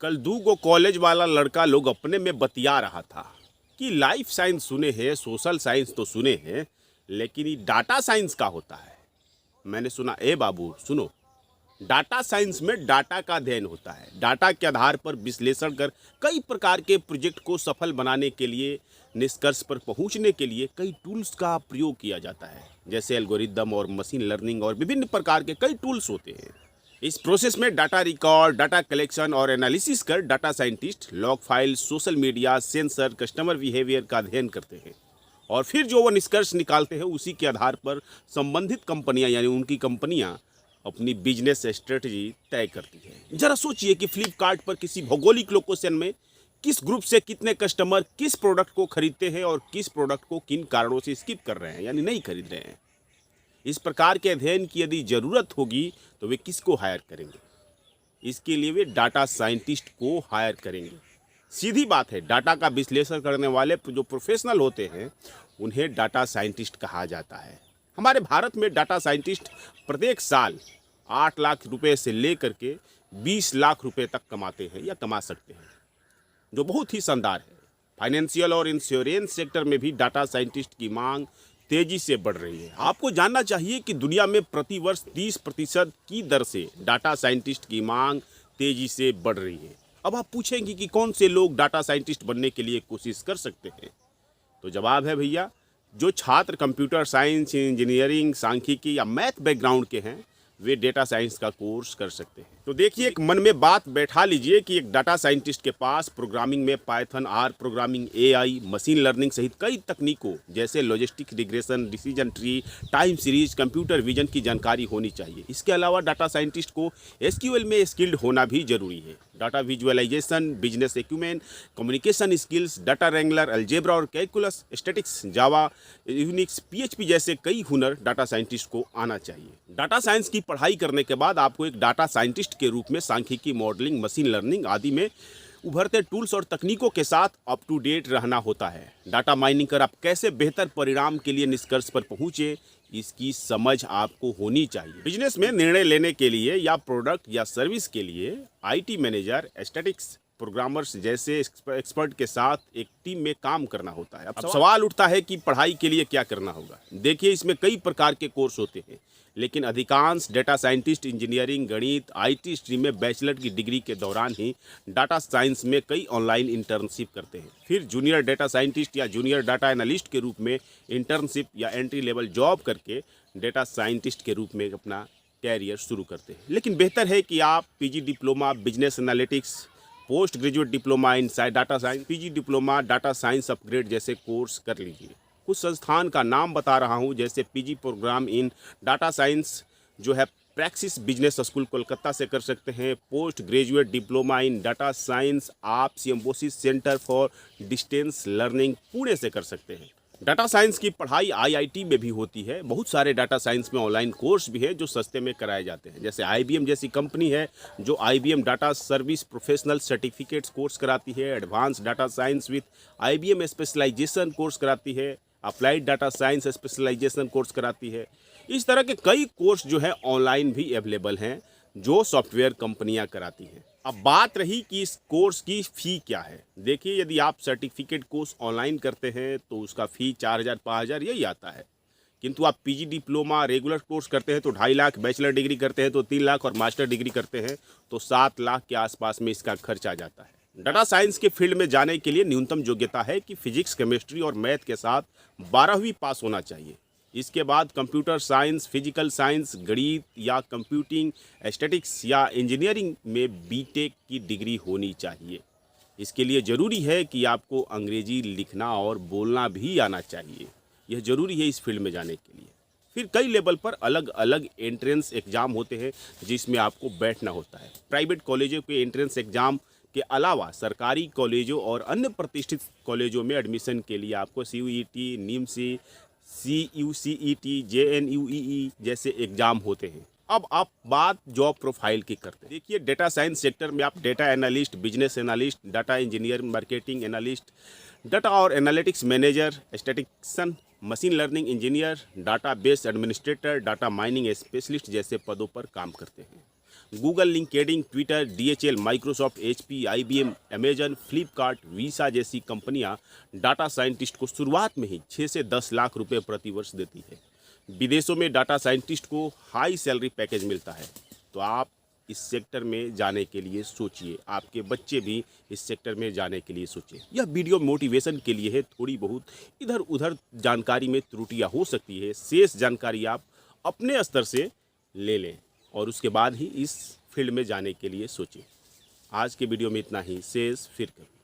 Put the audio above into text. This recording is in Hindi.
कल दूगो कॉलेज वाला लड़का लोग अपने में बतिया रहा था कि लाइफ साइंस सुने हैं, सोशल साइंस तो सुने हैं, लेकिन ये डाटा साइंस का होता है। मैंने सुना, ए बाबू सुनो, डाटा साइंस में डाटा का अध्ययन होता है। डाटा के आधार पर विश्लेषण कर कई प्रकार के प्रोजेक्ट को सफल बनाने के लिए, निष्कर्ष पर पहुंचने के लिए कई टूल्स का प्रयोग किया जाता है, जैसे एल्गोरिदम और मशीन लर्निंग और विभिन्न प्रकार के कई टूल्स होते हैं। इस प्रोसेस में डाटा रिकॉर्ड, डाटा कलेक्शन और एनालिसिस कर data scientist log file, social media, sensor, customer behaviour का अध्ययन करते हैं और फिर जो वो निष्कर्ष निकालते हैं उसी के आधार पर संबंधित कंपनियां यानी उनकी कंपनियां अपनी बिजनेस स्ट्रेटजी तय करती है। जरा सोचिए कि फ्लिपकार्ट पर किसी भौगोलिक लोकेशन में किस ग्रुप से कितने कस्टमर किस प्रोडक्ट को खरीदते हैं और किस प्रोडक्ट को किन कारणों से स्किप कर रहे हैं यानी नहीं खरीद रहे हैं। इस प्रकार के अध्ययन की यदि ज़रूरत होगी तो वे किसको हायर करेंगे? इसके लिए वे डाटा साइंटिस्ट को हायर करेंगे। सीधी बात है, डाटा का विश्लेषण करने वाले जो प्रोफेशनल होते हैं उन्हें डाटा साइंटिस्ट कहा जाता है। हमारे भारत में डाटा साइंटिस्ट प्रत्येक साल 8 लाख रुपए से लेकर के 20 लाख रुपए तक कमाते हैं या कमा सकते हैं, जो बहुत ही शानदार है। फाइनेंशियल और इंश्योरेंस सेक्टर में भी डाटा साइंटिस्ट की मांग तेजी से बढ़ रही है। आपको जानना चाहिए कि दुनिया में प्रतिवर्ष 30% की दर से डाटा साइंटिस्ट की मांग तेजी से बढ़ रही है। अब आप पूछेंगे कि कौन से लोग डाटा साइंटिस्ट बनने के लिए कोशिश कर सकते हैं, तो जवाब है भैया, जो छात्र कंप्यूटर साइंस, इंजीनियरिंग, सांख्यिकी या मैथ बैकग्राउंड के हैं वे डेटा साइंस का कोर्स कर सकते हैं। तो देखिए, एक मन में बात बैठा लीजिए कि एक डाटा साइंटिस्ट के पास प्रोग्रामिंग में Python, R programming, AI, machine learning सहित कई तकनीकों जैसे logistic regression, decision tree, time series, computer vision की जानकारी होनी चाहिए। इसके अलावा डाटा साइंटिस्ट को एसक्यूएल में स्किल्ड होना भी जरूरी है। Data visualisation, business acumen, communication skills, data wrangler, algebra और calculus, statics, Java, Unix, PHP जैसे कई हुनर डाटा साइंटिस्ट को आना चाहिए। डाटा साइंस की पढ़ाई करने के बाद आपको एक डाटा साइंटिस्ट के रूप में सांख्यिकी, मॉडलिंग, मशीन लर्निंग आदि में उभरते टूल्स और तकनीकों के साथ अप टू डेट रहना होता है। डाटा माइनिंग कर आप कैसे बेहतर परिणाम के लिए निष्कर्ष पर पहुंचे, इसकी समझ आपको होनी चाहिए। बिजनेस में निर्णय लेने के लिए या प्रोडक्ट या सर्विस के लिए आईटी मैनेजर, स्टैटिक्स प्रोग्रामर्स जैसे एक्सपर्ट के साथ एक टीम में काम करना होता है। अब सवाल उठता है कि पढ़ाई के लिए क्या करना होगा। देखिए, इसमें कई प्रकार के कोर्स होते हैं, लेकिन अधिकांश डेटा साइंटिस्ट इंजीनियरिंग, गणित, आईटी स्ट्रीम में बैचलर की डिग्री के दौरान ही डाटा साइंस में कई ऑनलाइन इंटर्नशिप करते हैं। फिर जूनियर डेटा साइंटिस्ट या जूनियर डाटा एनालिस्ट के रूप में इंटर्नशिप या एंट्री लेवल जॉब करके डेटा साइंटिस्ट के रूप में अपना कैरियर शुरू करते हैं। लेकिन बेहतर है कि आप PG diploma business analytics, post graduate diploma in data science, PG diploma data science upgrade जैसे कोर्स कर लीजिए। कुछ संस्थान का नाम बता रहा हूं, जैसे पीजी प्रोग्राम इन डाटा साइंस जो है प्रैक्सिस बिजनेस स्कूल कोलकाता से कर सकते हैं। Post graduate diploma in data science आप Symbiosis centre for distance learning Pune से कर सकते हैं। डाटा साइंस की पढ़ाई आईआईटी में भी होती है। बहुत सारे डाटा साइंस में ऑनलाइन कोर्स भी है जो सस्ते में कराए जाते हैं, जैसे आईबीएम जैसी कंपनी है जो IBM data service professional certificates course कराती है, advance data science with IBM specialisation course कराती है, applied data science specialisation course कराती है। इस तरह के कई कोर्स जो है ऑनलाइन भी अवेलेबल हैं जो सॉफ्टवेयर कंपनियां कराती हैं। अब बात रही कि इस कोर्स की फ़ी क्या है। देखिए, यदि आप सर्टिफिकेट कोर्स ऑनलाइन करते हैं तो उसका फ़ी 4,000 5,000 यही आता है, किंतु आप पीजी डिप्लोमा रेगुलर कोर्स करते हैं तो 2.5 लाख, बैचलर डिग्री करते हैं तो 3 लाख और मास्टर डिग्री करते हैं तो 7 लाख के आसपास में इसका खर्च आ जाता है। डाटा साइंस के फील्ड में जाने के लिए न्यूनतम योग्यता है कि फिजिक्स, केमिस्ट्री और मैथ के साथ 12वीं पास होना चाहिए। इसके बाद कंप्यूटर साइंस, फिजिकल साइंस, गणित या कंप्यूटिंग, स्टैटिक्स या इंजीनियरिंग में बीटेक की डिग्री होनी चाहिए। इसके लिए ज़रूरी है कि आपको अंग्रेजी लिखना और बोलना भी आना चाहिए। यह ज़रूरी है इस फील्ड में जाने के लिए। फिर कई लेवल पर अलग अलग एंट्रेंस एग्ज़ाम होते हैं जिसमें आपको बैठना होता है। प्राइवेट कॉलेजों के एंट्रेंस एग्ज़ाम के अलावा सरकारी कॉलेजों और अन्य प्रतिष्ठित कॉलेजों में एडमिशन के लिए आपको सीयूईटी, नीमसी, CUCET, JNUEE जैसे एग्जाम होते हैं। अब आप बात जॉब प्रोफाइल की करते हैं। देखिए, डेटा साइंस सेक्टर में आप data analyst, business analyst, data engineer, marketing analyst, data और analytics manager, statistician, machine learning engineer, database administrator, data mining specialist जैसे पदों पर काम करते हैं। Google, LinkedIn, Twitter, DHL, Microsoft, HP, IBM, Amazon, Flipkart, Visa जैसी कंपनियां डाटा साइंटिस्ट को शुरुआत में ही 6 से 10 लाख रुपए प्रति वर्ष देती है। विदेशों में डाटा साइंटिस्ट को हाई सैलरी पैकेज मिलता है। तो आप इस सेक्टर में जाने के लिए सोचिए, आपके बच्चे भी इस सेक्टर में जाने के लिए सोचिए। यह वीडियो मोटिवेशन के लिए है, थोड़ी बहुत इधर उधर जानकारी में त्रुटियां हो सकती है, शेष जानकारी आप अपने स्तर से ले लें और उसके बाद ही इस फील्ड में जाने के लिए सोचें। आज के वीडियो में इतना ही, शेष फिर करें।